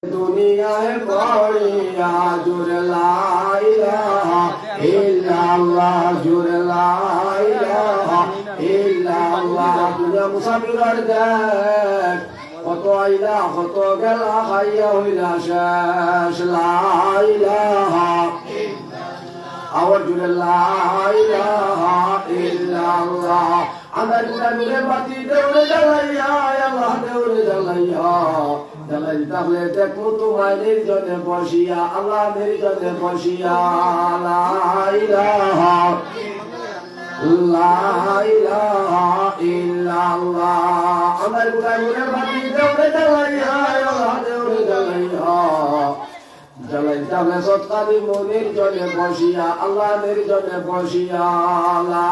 দুনিয়ায় পড়িয়া জুড়ে লা ইলাহা ইল্লাল্লাহ জুড়ে লা ইলাহা ইল্লাল্লাহ। দুনিয়া মুসাফিরের দেশ, কত আইলা কত গেলা খাইয়া হইলা শেষ। লা ইলাহা আওয়াজ জুড়ে লা ইলাহা ইল্লাল্লাহ। আমার নূরের বাতি দেউলে জ্বালাইয়া আল্লাহ দেউলে জ্বালাইয়া জ্বালাই তাহলে দেখো তোমার নির্জনে বসিয়া আল্লাহ নির্জনে বসিয়া। লা ইলাহা লা ইলাহা ইল্লাল্লাহ। আমার নূরের বাতি দেউলে জ্বালাইয়া আল্লাহ দেউলে জ্বালাইয়া জ্বালাই তাহলে সৎকারি মনির জনে বসিয়া আল্লাহ নির্জনে বসিয়া। লা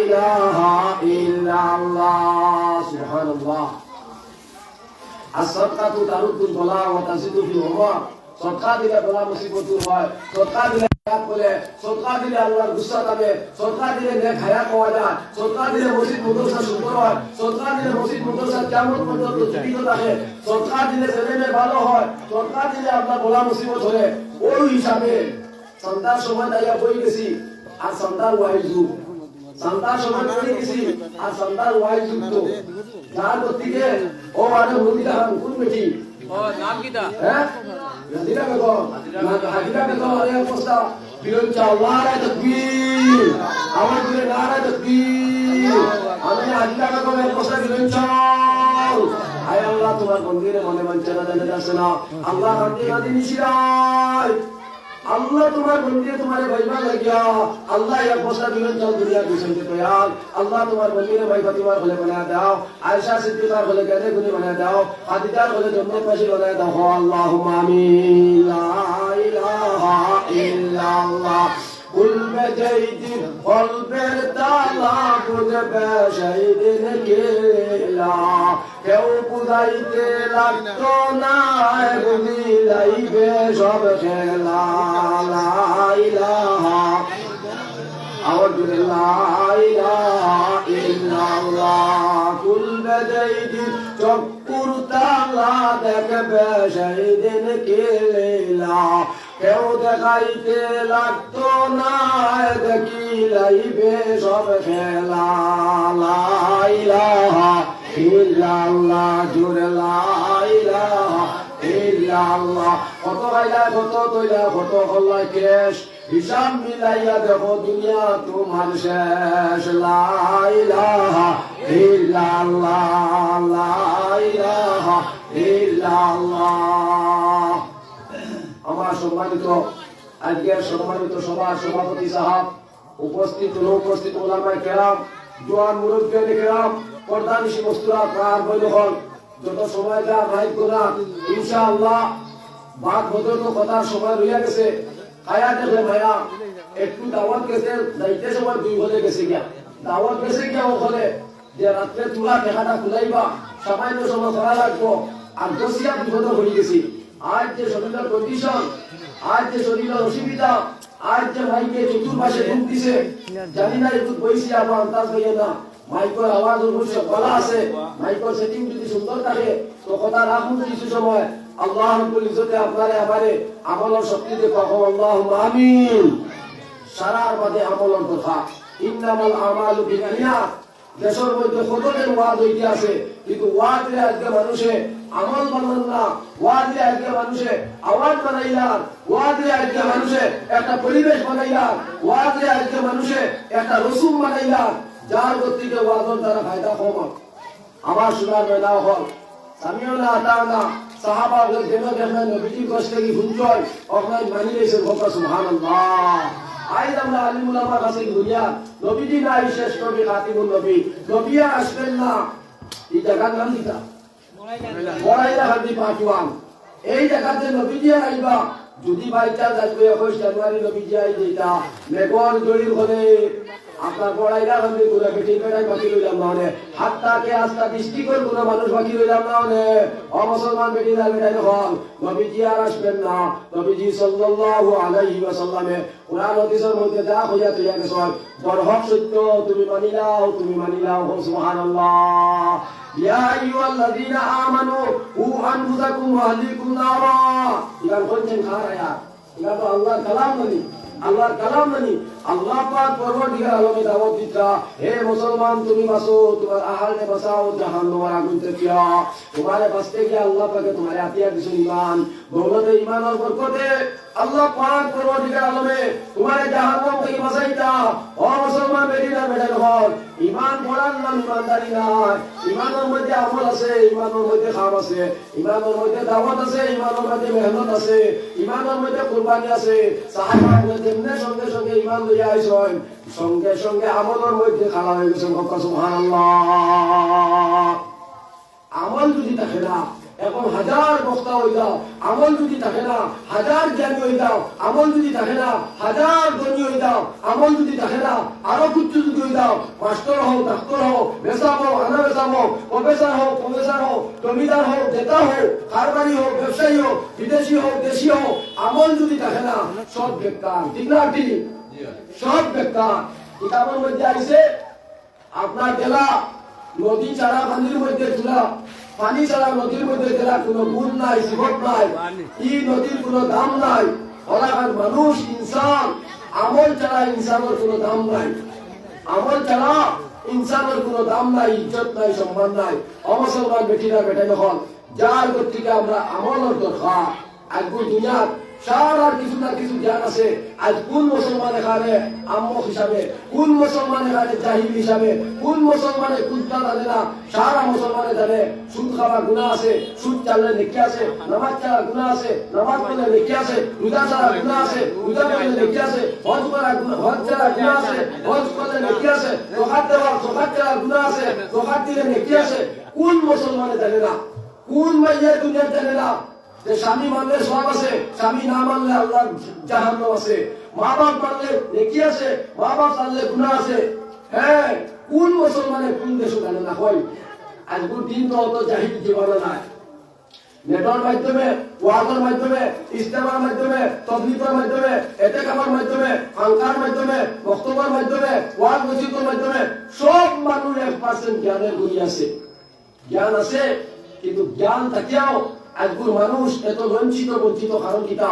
ইলাহা ইল্লাল্লাহ। সুবহানাল্লাহ। as-sadaqatu tarudul bala wa tazidu fil umur। সদকা দিলে বলা মুসিবত দূর হয়, সদকা দিলে হায়াত বলে, সদকা দিলে আল্লাহর গুসা যাবে, সদকা দিলে নেক হায়াত পাওয়া যায়, সদকা দিলে মসজিদ মাদ্রাসা সুন্দর হয়, সদকা দিলে মসজিদ মাদ্রাসা কিয়ামত পর্যন্ত জীবিত থাকে, সদকা দিলে ছেলেমেয়ে ভালো হয়, সদকা দিলে আপনার বলা মুসিবত হলে। ওই হিসাবে সন্তান সময় দাঁড়িয়ে বই গেছি আর সন্তান ওয়াইজ যুগ, সন্তান সময় বই গেছি আর সন্তান ওয়াইজ যুক্ত। যার গতিকে ও আরে মুদিরা কোন বেটি নাম কিটা হ্যাঁ হাজিরা বেগম হাজিরা বেগম আরে অবস্থা বিরোধ চাওয়ারে তাকবীর আওয়াজ দিলে নারে তাকবীর। আমি হাজিরা বেগমের অবস্থা বিরোধ চাও। আয় আল্লাহ তোমার মন্দিরে মনে বাঞ্ছনা জানা যাচ্ছে না আল্লাহ শান্তি শান্তি নিশিরায় আল্লাহ তোমার মন্দিরে তোমার ভাইবা লাগিয়া আল্লাহ এক বছর বিরোধ চাও দুনিয়া বিসর্জিত দয়াল আল্লাহ তোমার মন্দিরে ভাই ফাতিমার হলে বানায় দাও, আয়েশা সিদ্দিকার হলে গানে গুনি বানায় দাও, খাদিজার হলে জন্নতবাসী বানায় দাও। আল্লাহুম্মা আমিন। লা ইলাহা ইল্লাল্লাহ। কুলবে জাইদিন কলবের তালা বুঝবে শহীদিন কেলা, কেউ বুঝাইতে লাগতো না গুলি লাইবে সব খেলা। লা ইলাহা আওয়াজ দিলে লা ইলাহা ইল্লাল্লাহ। কুলবে জাইদিন চক্কুর তালা দেখবে শহীদিন কেলা, কেউ দেখাইতে লাগতো না দেখি লাইবে সব খেলা। লা ইলাহা ইল্লাল্লাহ জুড়ে লা ইলাহা ইল্লাল্লাহ। কত গাইলা কত তৈলা কত হল্লাই কেশ, হিসাব মিলাইয়া দেখো দুনিয়া তোমার শেষ। লা ইলাহা ইল্লাল্লাহ লা ইলাহা ইল্লাল্লাহ। আমার সম্মানিত আজকের সম্মানিত সভার সভাপতি সাহেব, উপস্থিত অনুপস্থিত ওলামায়ে কেরাম, জোয়ান মুরব্বিয়ানে কেরাম, পর্দানিশী বস্তুরা প্রাণ বৈল হল, যত সময় যা মাইক গোনা ইনশাআল্লাহ বাদ বদল কথার সময় রইয়া গেছে। খায়া দেখলে মায়া একটু দাওয়াত গেছে যাইতে সময় 2 বজে গেছে গিয়া দাওয়াত গেছে গিয়া ওখানে যে রাত্রে তুলা টেকাটা খুলাইবা সামান্য সময় করা লাগবো আর দশিয়া বিপদ হয়ে গেছি। আজ যে শরীরের কন্ডিশন, আজ যে শরীরের অসুবিধা, আজ যে মাইকে চতুর্পাশে ঢুক দিছে জানি না একটু বইছি আবার আন্দাজ হইয়ে না। মাইকের আওয়াজ অবশ্য বলা আছে, মাইকের সেটিং যদি সুন্দর থাকে তো কথা রাখুন কিছু সময়। আল্লাহ রাব্বুল ইজ্জতে আপনারে আমারে আমলের শক্তিতে কখন আল্লাহুম্মা আমিন। সারার বাদে আমলের কথা ইন্নামাল আমালু বিনিয়াত। দেশের মধ্যে কতজন ওয়াজ হইতে আছে কিন্তু ওয়াজে আজকে মানুষে আমল বানান না, ওয়াজে আজকে মানুষে আওয়াজ বানাইলার, ওয়াজে আজকে মানুষে একটা পরিবেশ বানাইলার, ওয়াজে আজকে মানুষে একটা রসুম বানাইলার, যার গতিকে ওয়াজের দ্বারা ফায়দা কম। আমার শোনার মেলা হল সামিউনা আতানা সাহাবা বলে দেন দেন নবীজি কষ্টে কি হুঞ্জয় অকলাই মানি লইছে কথা সুবহানাল্লাহ। আইজ আমরা আলিম উলামা কাছে ঘুরিয়া নবীজি নাই শেষ নবী খাতিমুন নবী নবিয়া আসবেন না এই জায়গার নাম দিতা বড়াইলা হাদি পাঁচওয়ান। এই জায়গাতে নবীজি আইবা যদি বাইচা যাবে 21 জানুয়ারি নবীজি আই যেটা মেঘর জড়ির হলে আপনার পড়াইরা আমি কোনো বেটি বেটাই বাকি রইলাম না মানে হাতটাকে আস্থা দৃষ্টিকোণ কোনো মানুষ বাকি রইলাম না মানে অমুসলমান বেটি না বেটাই হল নবীজি আর আসবেন না নবীজি সাল্লাল্লাহু আলাইহি ওয়াসাল্লামে কোরআন হাদিসের মধ্যে যা হইয়া তুইয়া গেছেন বরহক সত্য তুমি মানিলাও সুবহানাল্লাহ ইয়া আইয়ুহাল্লাযীনা আমানু কু আনফুসাকুম ওয়া আহলিকুম নারা ইগান কোনছেন খারায়া ইগা তো আল্লাহর কালাম নানি আল্লাহ পাক পরওয়ারদিগার আলমে দাওয়াত দিতা হে মুসলমান তুমি বাঁচো তোমার আহলকে বাঁচাও জাহান্নামের আগুন থেকে তোমারে বাঁচতে গিয়ে আল্লাহ পাকে তোমারে আতিয়া দিছেন ঈমান দৌলতে ঈমানের বরকতে আল্লাহ পাক পরওয়ারদিগার আলমে তোমারে জাহান্নাম থেকে বাঁচাইতা ও মুসলমান বেটিরা বেটার হল ঈমান পড়ার নাম ঈমানদারি নাই ঈমানের মধ্যে আমল আছে ঈমানের মধ্যে খাম আছে ঈমানের মধ্যে দাওয়াত আছে ঈমানের মধ্যে মেহনত আছে ঈমানের মধ্যে কুরবানি আছে সাহাবারা যেমনে সঙ্গে সঙ্গে ঈমান লইয়া আইছেন সঙ্গে সঙ্গে আমলের মধ্যে খাড়া হয়ে গেছেন সুবহানাল্লাহ আমল যদি থাকে না এখন হাজার বক্তা হয়ে যাও আমল যদি থাকে না হাজার জ্ঞানী হয়ে যাও আমল যদি থাকে না হাজার ধনী হয়ে যাও আমল যদি থাকে না আরো কিছু যদি হয়ে যাও মাস্টার হও ডাক্তার হও বেসা হও আনা বেসা হও প্রফেসর হও জমিদার হও নেতা হও কারবারি হও ব্যবসায়ী হও বিদেশি হও দেশি হও আমল যদি থাকে না সব বেকার ঠিক না ঠিক সব বেকার কিতাবের মধ্যে আইছে আপনার জেলা নদী ছাড়া পানির মধ্যে চুলা পানি ছাড়া নদীর মধ্যে গেলা কোনো গুণ নাই জীবন নাই এই নদীর কোনো দাম নাই ওলাকার মানুষ ইনসান আমল ছাড়া ইনসানের কোনো দাম নাই আমল ছাড়া ইনসানের কোনো দাম নাই ইজ্জত নাই সম্মান নাই অমুসলমান বেটিরা বেটাই হল যার থেকে আমরা আমলের দরকার আজকে দুনিয়ার সারা কিছু না কিছু জ্ঞান আছে আজ কোন মুসলমান এখানে আম্মক হিসাবে কোন মুসলমান এখানে জাহিল হিসাবে কোন মুসলমানে কুত্তা জানে না সারা মুসলমানে জানে সুদ খাওয়া গুনাহ আছে সুদ চাললে নেকি আছে নামাজ ছাড়া গুনাহ আছে নামাজ পড়লে নেকি আছে রোজা ছাড়া গুনাহ আছে রোজা পড়লে নেকি আছে হজ করা হজ ছাড়া গুনাহ আছে হজ করলে নেকি আছে যাকাত দেওয়া যাকাত ছাড়া গুনাহ আছে যাকাত দিলে নেকি আছে কোন মুসলমানে জানে না কোন মাইয়া দুনিয়া জানে না যে স্বামী মানলে সব আছে স্বামী না মানলে আল্লাহ জাহান্নাম আছে মা বাপ মানলে নেকি আছে মা বাপ চাললে গুনাহ আছে হ্যাঁ কোন মুসলমানে কোন দেশ জানে না হয় আজকের দিন তো অত জাহিল জীবনে নাই নেটর মাধ্যমে ওয়াজের মাধ্যমে ইস্তেমার মাধ্যমে তদবিরের মাধ্যমে এতেকামের মাধ্যমে আঙ্কার মাধ্যমে বক্তব্যের মাধ্যমে ওয়াজ মসজিদের মাধ্যমে সব মানুষ 1% জ্ঞানের গুণী আছে জ্ঞান আছে কিন্তু জ্ঞান থাকিয়াও আজকের মানুষ এত বঞ্চিত কারণ কিতা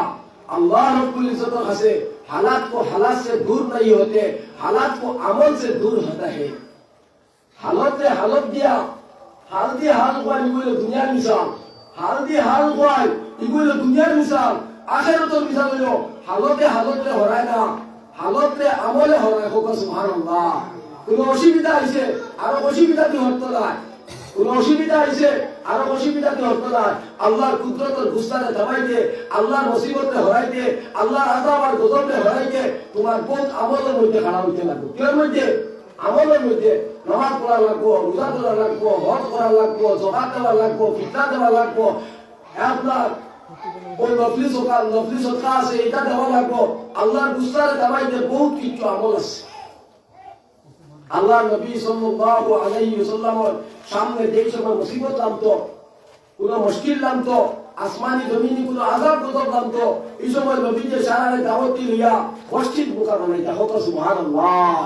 अल्लाह रब्बुल इज्जत से हालात को हालात से दूर नहीं होते हालात को अमल से दूर होता है हालत से हालत दिया हाल दिया हाल हुआ इगुलो दुनिया मिसाल हाल दिया हाल हुआ इगुलो दुनिया मिसाल आखिरत मिसाल लो हालत हो रहा है ना हालत अमले हो रहा है होगा सुबहानाल्लाह কোনো অসুবিধা আছে আর অসুবিধা কি হতো না কোনো অসুবিধা আছে আর অসুবিধা কি হতো না আল্লাহর কুদরতের গুস্তারে দাবাইতে আল্লাহর মুসিবতে হরাইতে আল্লাহর আযাব আর গজবে হরাইতে তোমার বহুত আমলের মধ্যে খাড়া হইতে লাগবে কের মধ্যে আমলের মধ্যে নামাজ পড়া লাগবে রোজা ধরা লাগবে হজ করা লাগবে যাকাত দেওয়া লাগবে ফিতরা দেওয়া লাগবে আপনার ওই নফলি সদকা আছে এটা দেওয়া লাগবে আল্লাহর গুস্তারে দাবাইতে বহুত কিছু আমল আছে আল্লাহ নবী সাল্লাল্লাহু আলাইহি ওয়াসাল্লামের সামনে যেই সময় মুসিবত নামতো কোনো মুশকিল নামতো আসমানি জমিনি কোনো আযাব গজব নামতো এই সময় নবী যে সারারে দাওয়াত দিয়া মসজিদ মুকা বানাইতা হতো সুবহানাল্লাহ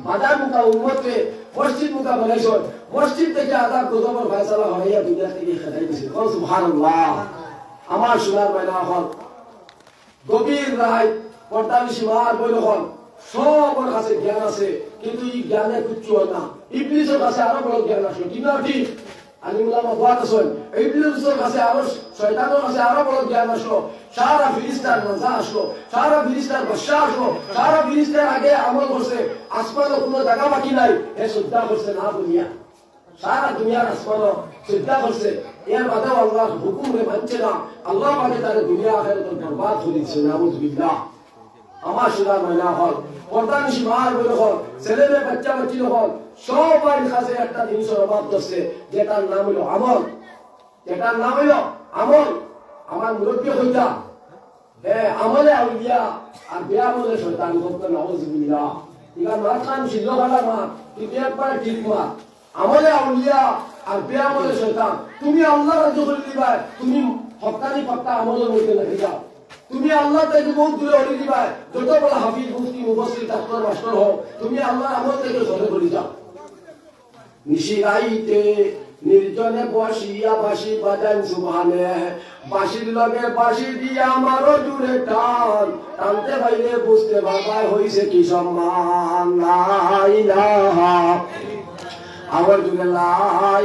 বাজার মুকা উম্মতকে মসজিদ মুকা বানাইছো মসজিদ থেকে আযাব গজবের ফয়সালা হইয়া দুনিয়া থেকে খেদাই দিছে সুবহানাল্লাহ আমার সোনার ময়না হল গভীর রাত পর্দা বিশমার বইল হল সবার কাছে জ্ঞান আছে কিন্তু এই জ্ঞানে কিচ্ছু হয় না ইবলিসের কাছে আরো বড় জ্ঞান আছে ঠিক না ঠিক আলিমুল্লামা বাত আছেন ইবলিসের কাছে আরো শয়তানের কাছে আরো বড় জ্ঞান আসলো সারা ফিরিস্তার নাজা আসলো সারা ফিরিস্তার বাদশা আসলো সারা ফিরিস্তার আগে আমল করছে আসমানে কোনো জায়গা বাকি নাই এ শ্রদ্ধা করছে না দুনিয়া সারা দুনিয়ার আসমানও শ্রদ্ধা করছে এর বাদেও আল্লাহর হুকুমে মানছে না আল্লাহ পাকে তার দুনিয়া আখিরাত বরবাদ করে দিচ্ছে নাউযুবিল্লাহ আমার সোনার ময়না হল পর্দানিশি মার বলে হল ছেলে মেয়ে বাচ্চা বাচ্চি হল সবাই কাছে একটা জিনিসের অভাব করছে যেটার নাম হইল আমল যেটার নাম হইল আমল আমার মুরব্বী হইতা আমলে আউলিয়া আর বেআমলে শয়তান ভক্ত নাউযুবিল্লাহ ইগা মাছ খান ছিল ভালা মা কিন্তু একবার ঠিক মা আমলে আউলিয়া আর বেআমলে শয়তান তুমি আল্লাহ রাজ্য করে দিবা তুমি হক্কানি পাক্কা আমলের মধ্যে লাগি যাও তুমি আল্লাহ থেকে বহুত দূরে হয়ে দিবা যত বড় হাফিজ মুফতি মুফাসসির ডাক্তার মাস্টার হও তুমি আল্লাহর আমল থেকে সরে করে যাও নিশিরাইতে নির্জনে বসিয়া বাঁশি বাজান সুবহানে বাঁশির লগে বাঁশি দিয়া আমারও জুড়ে টান টানতে পাইলে বুঝতে বাবার হইছে কি সম্মান লা ইলাহা আমার জুড়ে লা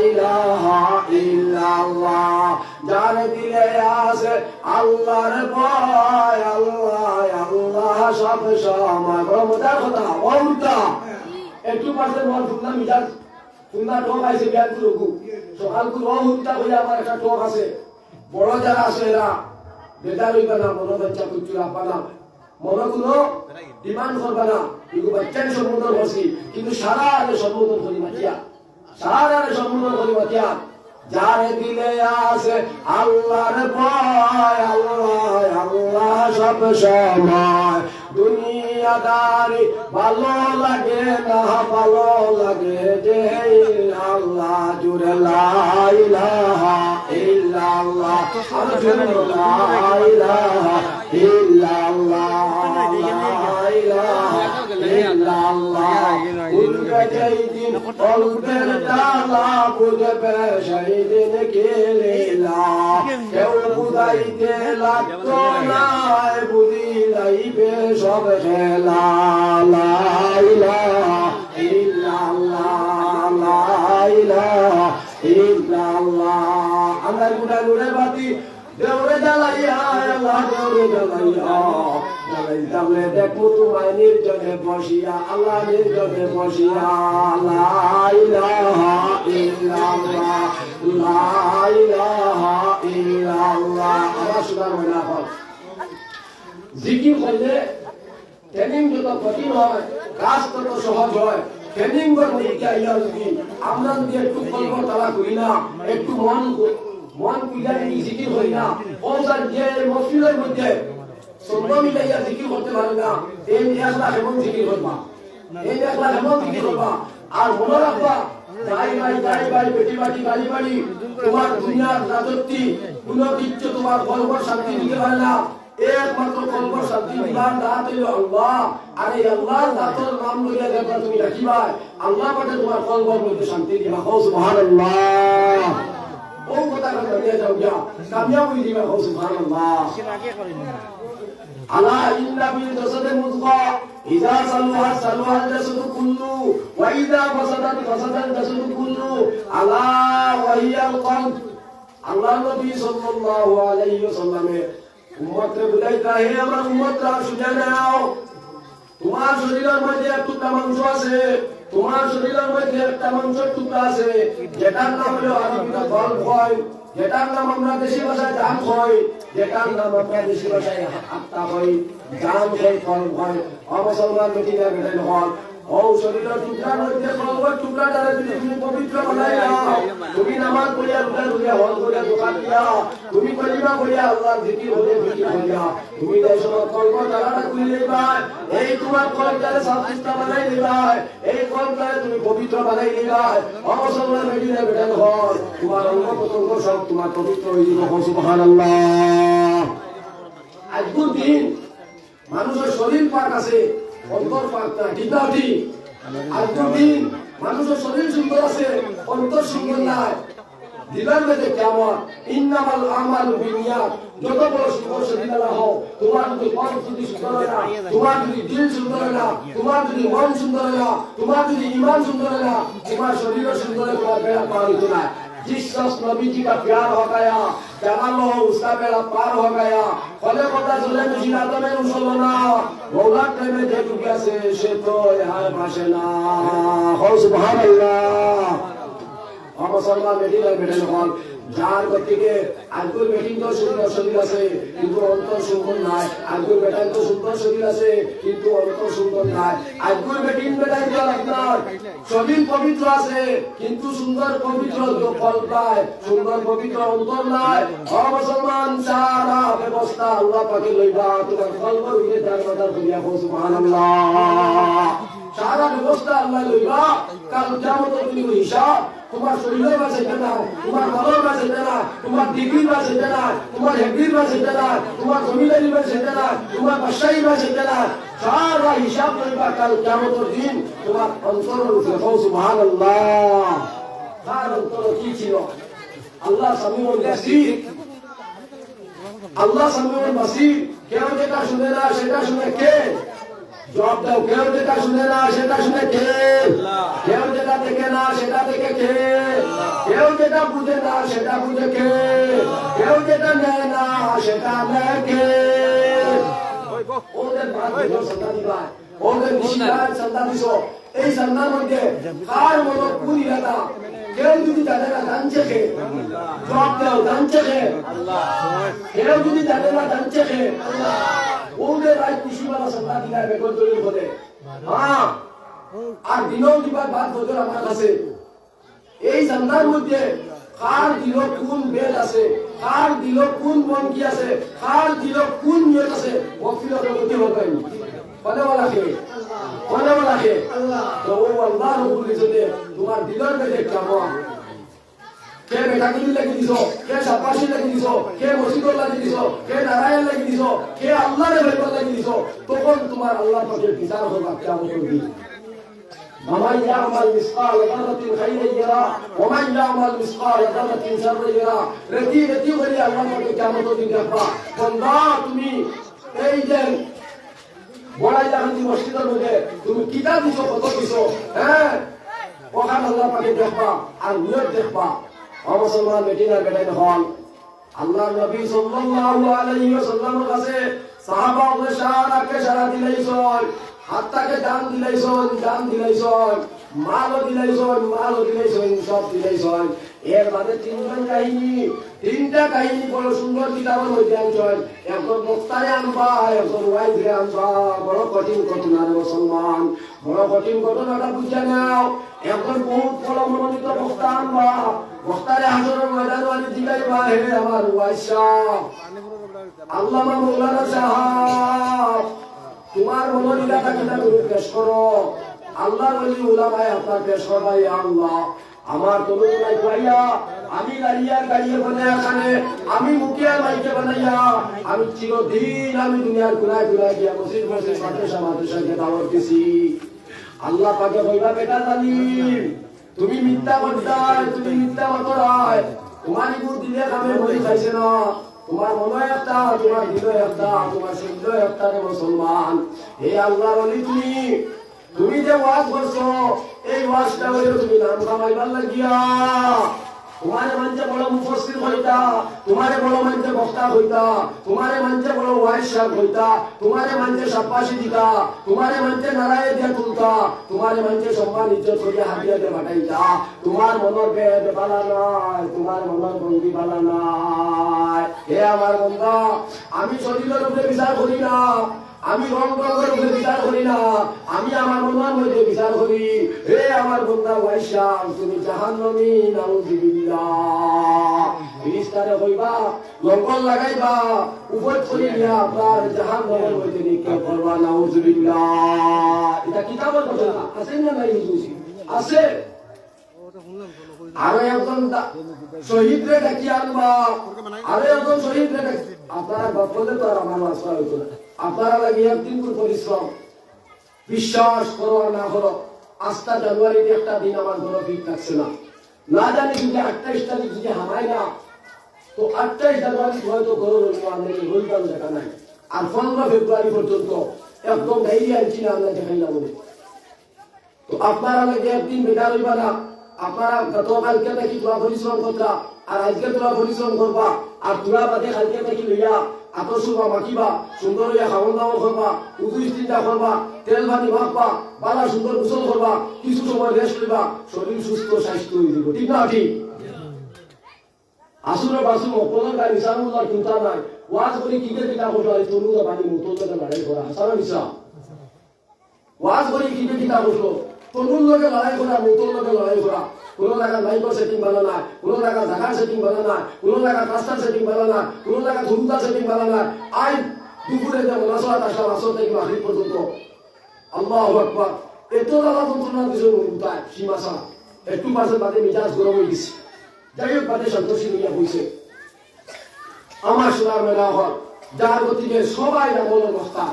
ইলাহা ইল্লাল্লাহ যার দিলে আছে আল্লাহর ভয় আল্লাহ আল্লাহ সব সময় বড় মজার কথা ওটা একটু পাশে মন ফুলনা মিজাজ ফুলনা টোক আছে বিয়ান কুরুকু সকাল কুরু হুত্তা হইয়া আমার একটা টোক আছে বড় যারা আছে এরা বেদার হইবা না মনো বাচ্চা কুচুরা পানা মনো কোনো ডিমান্ড করবা না এগুলো বাচ্চার সম্বোধন করছি কিন্তু সারা আলে সম্বোধন করি মাতিয়া সারা আলে সম্বোধন করি মাতিয়া যার দিলে আছে আল্লাহর ভয় আল্লাহ আল্লাহ সব সময় দুনিয়াদারি ভালো লাগে না ভালো লাগে যে আল্লাহ জুড়ে লা ইলাহা ইল্লাল্লাহ লা ইলাহা ইল্লাল্লাহ লা ইলাহা ইল্লাল্লাহ উনকে যেই দিন কলবের তালা বুঝবে সেই দিন কে লীলা কেউ বুঝাইতে লাগতো না বুঝিলাইবে সব খেলা লা ইলাহা ইল্লাল্লাহ লা ইলাহা ইল্লাল্লাহ আমরা গুড়া গুড়ে বাতি দেওরে জ্বালাইয়া আল্লাহ দেওরে জ্বালাইয়া জ্বালাইতামলে দেখো তোমায় নির্জনে বসিয়া আল্লাহ নির্জনে বসিয়া লা ইলাহা ইল্লাল্লাহ লা ইলাহা ইল্লাল্লাহ আবার সুদার মনে হয় জিকির করলে ট্রেনিং যত কঠিন হয় কাজ তত সহজ হয় ট্রেনিং করলে আমরা যদি একটু কল্প তালা করি না একটু মন পূজার জিকির করি না পৌঁছার যে মসজিদের মধ্যে সন্ধ্যা মিলাইয়া জিকির করতে পারে না এই একলা এমন জিকির করবা এই একলা এমন জিকির করবা আর মনে রাখবা যাই ভাই বেটি বাটি গাড়ি বাড়ি তোমার দুনিয়ার রাজত্বী কোনো কিচ্ছু তোমার গর্ব শান্তি দিতে পারে না একমাত্র কল্প শান্তি দিবার দাঁত হইল আল্লাহ আর এই আল্লাহর দাঁতর নাম লইয়া দেখবা তুমি রাখিবা আল্লাহ পাঠে তোমার কল্পর মধ্যে শান্তি দিবা হো সুবহানাল্লাহ ও কথা কথা দিয়ে যাও গিয়া কামিয়াব হয়ে দিবা হো সুবহানাল্লাহ আলা ইন্না বিল জাসাদি মুযগা ইযা সালুহা সালুহাল জাসাদু কুল্লু ওয়া ইযা ফাসাদাত ফাসাদাল জাসাদু কুল্লু আলা ওয়া হিয়াল কলব আল্লাহ নবী সাল্লাল্লাহু আলাইহি ওয়াসাল্লামের উম্মতকে বুঝাইতা হে আমার উম্মতরা শুনে নাও তোমার শরীরের মধ্যে একটু মাংস আছে তোমার শরীরের মধ্যে একটা মাংসের টুকরা আছে যেটার নাম হলো আরবিতে গল্প হয় যেটার নাম আমরা দেশি ভাষায় জাম হয় যেটার নাম আমরা দেশি ভাষায় আত্মা হয় জাম হয় গল্প হয় অমুসলমান মেটিনা বেটেন হল ও শরীরের টুকরার মধ্যে গল্পের টুকরাটারে যদি তুমি পবিত্র বানাই নাও তুমি নামাজ পড়িয়া রোজা রোজা হল করিয়া দোকান দিয়া তুমি কলিমা করিয়া আল্লাহর জিকির হলে জিকির করিয়া তুমি এই সময় কল্প জায়গাটা খুলে দিবা এই তোমার কলটারে সাবস্তা বানাই দিবা এই কলটারে তুমি পবিত্র বানাই দিবা অমুসলমান মেটিনা বেটেন হল তোমার অঙ্গ প্রত্যঙ্গ সব তোমার পবিত্র হয়ে যাবে সুবহানাল্লাহ আজকের দিন মানুষের শরীর পাক আছে অন্তর পাক না ঠিক না ঠিক আজকের দিন মানুষের শরীর সুন্দর আছে অন্তর সুন্দর নাই দিলের মধ্যে কেমন ইন্নামাল আমালু বিনিয়াত যত বড় সুন্দর শরীর হও তোমার যদি মন যদি সুন্দর না তোমার যদি দিল সুন্দর না তোমার যদি মন সুন্দর না তোমার যদি ঈমান সুন্দর না তোমার শরীর সুন্দর তোমার বেড়া পার হইতো না जिस शख्स नबी जी का प्यार हो गया जवान हो उसका बेड़ा पार हो गया फले पता चले मुशीरातों में मुसलमाना मौला के में देख गया से तो यहाँ भाषणा हो सुभान अल्लाह हम मुसलमान मेडिकल मेडल हॉल যার গতিকে আজকের মিটিং তো সুন্দর শরীর আছে কিন্তু অন্তর সুন্দর নাই আজকের বেটাই তো সুন্দর শরীর আছে কিন্তু অন্তর সুন্দর নাই আজকের মিটিং বেটাই তো আপনার শরীর পবিত্র আছে কিন্তু সুন্দর পবিত্র ফল পায় সুন্দর পবিত্র অন্তর নাই ও মুসলমান সারা ব্যবস্থা আল্লাহ পাকে লইবা তোমার ফল হইলে তার মাদার করিয়া সুবহানাল্লাহ সারা ব্যবস্থা আল্লাহ লইবা কাল কিয়ামতের দিন হিসাব তোমার শরীরের মাঝে না তোমার মালের মাঝে না তোমার ডিগ্রির মাঝে না তোমার হেগ্রির মাঝে না তোমার জমিদারির মাঝে না তোমার বাদশাহীর মাঝে না সারা হিসাব লইবা কাল কিয়ামতের দিন তোমার অন্তরের উপরে সুবহানাল্লাহ তার অন্তর কি ছিল আল্লাহ সামিউল বাসীর আল্লাহ সামিউল বাসীর কেউ যেটা শুনে না সেটা শুনে কে জবাব দাও কেউ যেটা শুনে না সেটা শুনে কে কেউ যেটা দেখে না সেটা দেখে কে কেউ যেটা বুঝে না সেটা বুঝে কে কেউ যেটা নেয় না সেটা নেয় কে ওদের সন্তান দিবা ওদের নিশিদার সন্তান দিছ এই সন্তান মধ্যে কার মতো কোন ইরাদা কেউ যদি জানে না জানছে কে জবাব দাও জানছে কে কেউ যদি জানে না জানছে কে ওদের রায় কৃষিওয়ালা সন্তান দিলা বেগর তৈরি করে হ্যাঁ আর দিনও দিবার বাদ বছর আমার কাছে এই সন্তান মধ্যে কার দিল কোন বেদ আছে কার দিল কোন মন কি আছে কার দিল কোন নিয়ত আছে ওফিলতে গতি হবে বলে বলা কে আল্লাহ তো ও আল্লাহ রব্বুল ইজ্জতে তোমার দিলের মধ্যে কেমন কে বেটাকি লাগি দিছো কে সাপাশি লাগি দিছো কে মসজিদ লাগি দিছো কে নারায়ণ লাগি দিছো কে আল্লাহর ভয় লাগি দিছো তখন তোমার আল্লাহ পাকের বিচার হবে কিয়ামতের দিন ومن يعمل مثقال ذرة خيرا يرى ومن يعمل مثقال ذرة شرا يرى রতি বলি আল্লাহ পাকের কিয়ামতের দিন দেখবা বান্দা তুমি এই যে বড়াই জাহান্নামী মসজিদের মধ্যে তুমি কিতাব দিছো কত দিছো হ্যাঁ ওখানে আল্লাহ পাকে দেখবা আর নিয়ত দেখবা মুসলমান বেটিনার বেটাই হন আল্লাহ নবী সাল্লাল্লাহু আলাইহি ওয়াসাল্লামের কাছে সাহাবাদের সারা দিলাইছন হাতটাকে দান দিলাইছন মালও দিলাইছন সব দিলাইছন এর বাদে তিনটা কাহিনী বড় সুন্দর কিতাবের মধ্যে আনছেন একজন বক্তারে আনবা একজন ওয়াইফে আনবা বড় কঠিন ঘটনা মুসলমান বড় কঠিন ঘটনাটা বুঝে নাও একজন বহুত বড় মনোনীত বক্তা আনবা বক্তারে হাজরের ময়দানে আনি জিগাইবা হে আমার ওয়াইসা আল্লামা মাওলানা সাহেব তোমার মনোনীতটা কিনা তুমি পেশ করো আল্লাহর ওলি উলামায়ে আপনার পেশ করবাই আল্লাহ আমার তরুণাই পাইয়া আমি গাড়িয়ে বানায় এখানে আমি মুখিয়ার মাইকে বানাইয়া আমি চিরদিন আমি দুনিয়ার গুনায় গিয়া মসজিদ মাদ্রাসাকে দাওয়াত দিছি আল্লাহ পাকে কইবা বেটা জালিম তুমি মিথ্যা করতাই তুমি মিথ্যা মতরায় তোমার ইগুর দিলে কামে বলি খাইছে না তোমার মনে একটা তোমার হৃদয় একটা তোমার শরীর একটা রে মুসলমান হে আল্লাহর ওলি তুমি যে ওয়াজ করছো এই ওয়াজটা হইলো তুমি নাম কামাইবার লাগিয়া তোমারে মঞ্চে বড় মুফাসসির হইতা তোমারে বড় মঞ্চে বক্তা হইতা তোমারে মঞ্চে বড় ওয়াইজ সাহেব হইতা তোমারে মঞ্চে সাব্বাসি দিতা তোমারে মঞ্চে নারায়ে দিয়া তুলতা তোমারে মঞ্চে সম্মান ইজ্জত করিয়া হাতিয়া দিয়ে বাটাইতা তোমার মনের বেদ বালা নাই তোমার মনের বন্দি বালা নাই হে আমার বান্দা আমি শরীরের উপরে বিচার করি না আমি রঙের উপরে বিচার করি না আমি আমার মনের মধ্যে বিচার করি হে আমার বন্ধা ওয়াইসা তুমি জাহান্নামী নাউযুবিল্লাহ ফিরিস্তারে কইবা লঙ্গল লাগাইবা উপর চলে গিয়া আপনার জাহান্নামের মধ্যে নিক্ষেপ করবা নাউযুবিল্লাহ এটা কিতাবের কথা আছে না নাই বুঝি আছে আরো একজন শহীদ রে ডাকি আনবা আরো একজন শহীদ রে আপনারা বললে তো আর আমার আশা হইতো না আপনারা লাগে একদিন করে পরিশ্রম বিশ্বাস করো আর না করো 8 জানুয়ারিতে একটা দিন আমার কোনো ভিড় থাকছে না জানি যদি 28 তারিখ যদি হামায় না তো 28 জানুয়ারি হয়তো করো রবিবার দেখা নাই আর 15 ফেব্রুয়ারি পর্যন্ত একদম ডাইরি আনছি না আমরা দেখাইলাম তো আপনারা লাগে একদিন বেকার হইবা না আপনারা গতকালকে নাকি তোরা পরিশ্রম করতা আর আজকে তোরা পরিশ্রম করবা আর তোরা বাদে কালকে নাকি লইয়া আতসুবা মাখিবা সুন্দর হইয়া খাওয়ান দাওয়া করবা উদু ইস্তিনটা করবা তেল ভানি মাখবা বালা সুন্দর গোসল করবা কিছু সময় রেস্ট লইবা শরীর সুস্থ স্বাস্থ্য হয়ে যাব ঠিক না ঠিক আসুরে বাসু অপরের গাড়ি সামুল্লাহ চিন্তা নাই ওয়াজ করি কি কে কিতা করছো আর তরুণা বানি মুতলকে লড়াই করা হাসানা মিশা ওয়াজ করি কি কে কিতা করছো তরুণ লোকে লড়াই করা মুতল লোকে লড়াই করা কোনো জায়গা মাইক্রো সেটিং ভালো না কোনো জায়গা জায়গার সেটিং ভালো না কোনো জায়গা কাস্টার সেটিং ভালো না কোনো জায়গা ধুমতা সেটিং ভালো না আই দুপুরে যে মনাসরাত আসলাম আসর থেকে মাগরিব পর্যন্ত আল্লাহু আকবার এত জ্বালা যন্ত্রণার কিছু উঠায় সীমা ছাড়া একটু পাশে বাদে মিজাজ গরম হয়ে গেছে যাই হোক বাদে সন্তোষী হইয়া বইছে আমার সোনার মেলা হল যার গতিকে সবাই আমল অবস্থা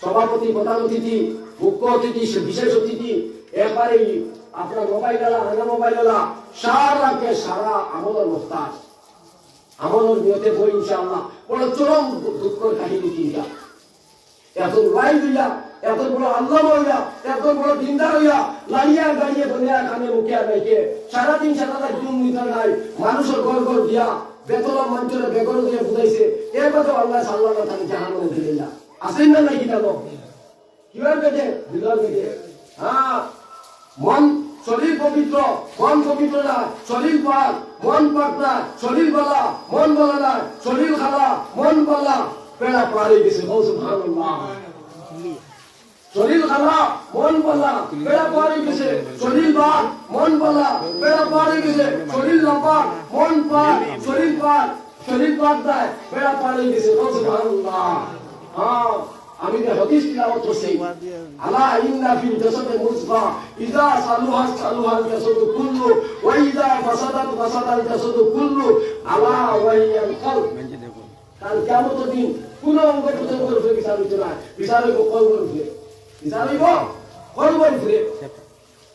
সভাপতি প্রধান অতিথি মুখ্য অতিথি বিশেষ অতিথি এরপরে আপনার মোবাইল আলা আনা মোবাইল আলা সারাকে সারা আমলের মোস্তাজ আমলের নিয়তে বই ইনশাআল্লাহ বড় চরম দুঃখের কাহিনী চিন্তা এত লাইভ হইয়া এত বড় আল্লাহ হইয়া এত বড় দিনদার হইয়া লাইয়া গাড়িয়ে দুনিয়া কানে মুখে রাইকে সারাদিন সারাদিন ঘুম নিতে নাই মানুষের ঘর ঘর দিয়া বেতলা মঞ্চরে বেগর দিয়ে বুঝাইছে এরপরে আল্লাহ সাল্লাল্লাহু তাআলা জাহান্নামে দিলেন না আসেন না নাকি কেন কিভাবে বেঁধে দিলার বেঁধে হ্যাঁ মন শরীর পবিত্র মন পবিত্র না শরীর পাক মন পাক না শরীর বলা মন বলা না শরীর খালা মন বলা বেড়া পারে গেছে সুবহানাল্লাহ শরীর খালা মন বলা বেড়া পারে গেছে শরীর পাক মন বলা বেড়া পারে গেছে শরীর নাপাক মন পাক শরীর পাক দেয় বেড়া পারে গেছে সুবহানাল্লাহ হ্যাঁ আমি যে হাদিস তিলাওয়াত করছি আলা ইন্না ফিল জাসাদি মুসফা ইযা সালুহা সালুহাল জাসাদু কুল্লু ওয়া ইযা ফাসাদাত ফাসাদাল জাসাদু কুল্লু আলা ওয়া হিয়াল কলব কাল কিয়ামতের দিন কোন অঙ্গ প্রত্যঙ্গ করে বিচার হইতে না বিচার হইব কলবের উপরে বিচার হইব কলবের উপরে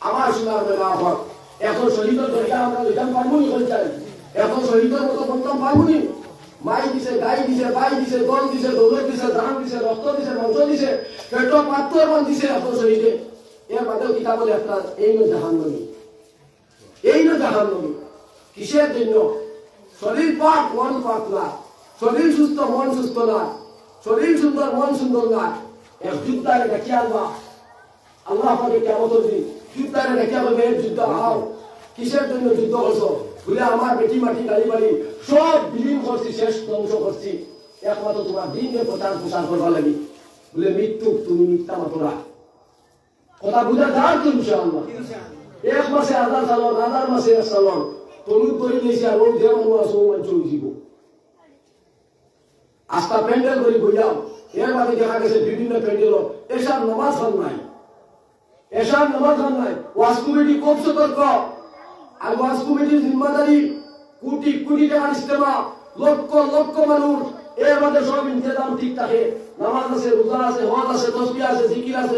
আমার সোনার মেলা হক এখন শহীদের দরকার আমরা লিখান পারবো নি বলতে চাই এখন শহীদের মতো বলতাম পারবো নি মাই দিছে গাই দিছে বাই দিছে দল দিছে দৌলত দিছে ধান দিছে রক্ত দিছে মাংস দিছে পেট পাত্র মান দিছে এত শহীদে এর বাদেও কিতাব বলে একটা এই না জাহান্নামী কিসের জন্য শরীর পাক মন পাক না শরীর সুস্থ মন সুস্থ না শরীর সুন্দর মন সুন্দর না এক যুদ্ধারে দেখি আনবা আল্লাহ পাকে কেমন দিন যুদ্ধারে দেখি আনবে যুদ্ধ আও কিসের জন্য যুদ্ধ করছো বলে আমার বেটি মাটি গাড়ি বাড়ি সব বিলীন করছি শেষ ধ্বংস করছি একমাত্র তোমার দিনকে প্রচার প্রসার করবার লাগি বলে মৃত্যু তুমি মিথ্যা মাতরা কথা বুঝা যার তো ইনশাআল্লাহ এক মাসে হাজার মাসে এক সালন তনুর করে দিয়েছি আর ওই দেওয়া মানুষ আসো মানুষ হয়েছিল আস্থা প্যান্ডেল করে বইয়াও এর বাদে দেখা গেছে বিভিন্ন প্যান্ডেল এসব নামাজ খান নাই ওয়াজ কমিটি খুব সতর্ক আর ওয়াজ কমিটির জিম্মাদারি কোটি টাকার ইস্তেমা লক্ষ মানুষ এর মধ্যে সব ইন্তজাম ঠিক থাকে নামাজ আছে রোজা আছে হজ আছে তসবিহ আছে জিকির আছে